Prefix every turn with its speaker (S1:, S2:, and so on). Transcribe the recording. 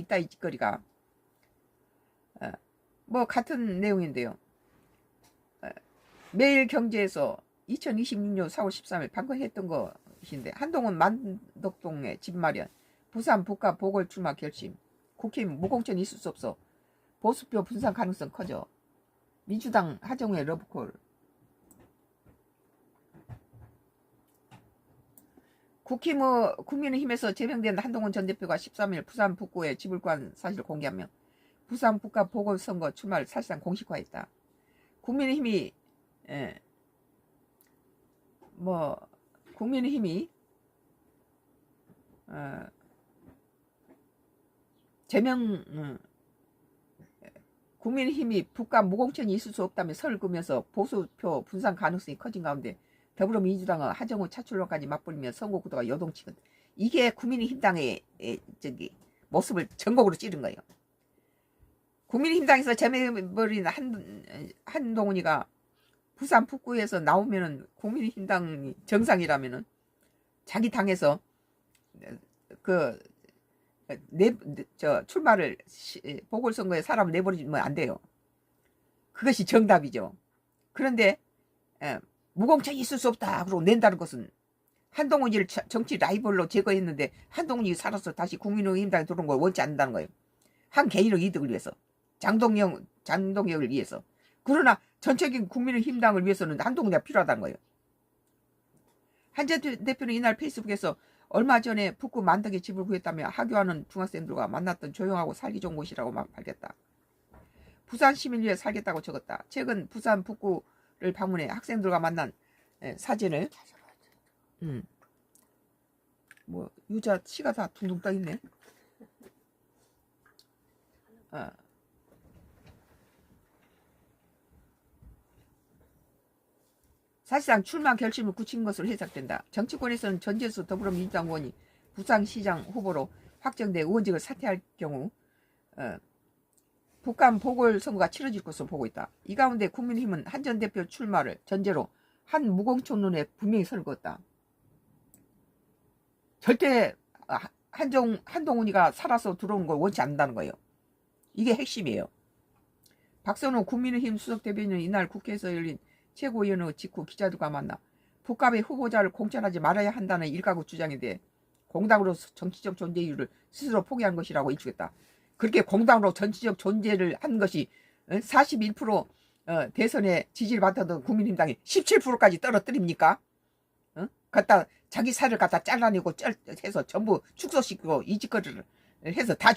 S1: 있다 이 짓거리가. 뭐 같은 내용인데요. 매일경제에서 2026년 4월 13일 방금 했던 것인데, 한동훈 만덕동에 집 마련, 부산 북가 보궐 출마 결심, 국힘 무공천 있을 수 없어, 보수표 분산 가능성 커져, 민주당 하정우의 러브콜. 국민의힘에서 제명된 한동훈 전 대표가 13일 부산 북구에 집을 구한 사실을 공개하며 부산 북가 보궐선거 출마를 사실상 공식화했다. 국민의힘이 국민의힘이 국민의힘이 북가 무공천이 있을 수 없다며 선을 그으면서 보수표 분산 가능성이 커진 가운데 더불어민주당은 하정우 차출론까지 맞불리며 선거 구도가 요동치거든. 이게 국민의힘당의 모습을 전곡으로 찌른 거예요. 국민의힘당에서 제명해버린 한동훈이가 부산 북구에서 나오면은 국민의힘당이 정상이라면은 자기 당에서 출마를 보궐선거에 사람을 내버리면 안 돼요. 그것이 정답이죠. 그런데 무공천이 있을 수 없다 그러고 낸다는 것은 한동훈이를 정치 라이벌로 제거했는데 한동훈이 살아서 다시 국민의힘당에 들어온 걸 원치 않는다는 거예요. 한 개인의 이득을 위해서, 장동혁을 위해서. 그러나 전체적인 국민의힘당을 위해서는 한동훈이가 필요하다는 거예요. 한전 대표는 이날 페이스북에서 얼마 전에 북구 만덕에 집을 구했다며 하교하는 중학생들과 만났던 조용하고 살기 좋은 곳이라고 막 밝혔다. 부산 시민을 위해 살겠다고 적었다. 최근 부산 북구를 방문해 학생들과 만난 사진을 뭐 유자 치가 다 둥둥 떠 있네. 사실상 출마 결심을 굳힌 것으로 해석된다. 정치권에서는 전재수 더불어민주당 의원이 부산시장 후보로 확정돼 의원직을 사퇴할 경우 북한 보궐선거가 치러질 것으로 보고 있다. 이 가운데 국민의힘은 한 전 대표 출마를 전제로 한 무공천론에 분명히 선을 그었다. 절대 한동훈이가 살아서 들어온 걸 원치 않는다는 거예요. 이게 핵심이에요. 박선호 국민의힘 수석대변인은 이날 국회에서 열린 최고위원회 직후 기자들과 만나 북갑의 후보자를 공천하지 말아야 한다는 일가구 주장에 대해 공당으로 정치적 존재 이유를 스스로 포기한 것이라고 일축했다. 그렇게 공당으로 정치적 존재를 한 것이 41% 대선에 지지를 받았던 국민의힘당이 17%까지 떨어뜨립니까? 갖다 자기 살을 갖다 잘라내고 해서 전부 축소시키고 이 짓거리를 해서 다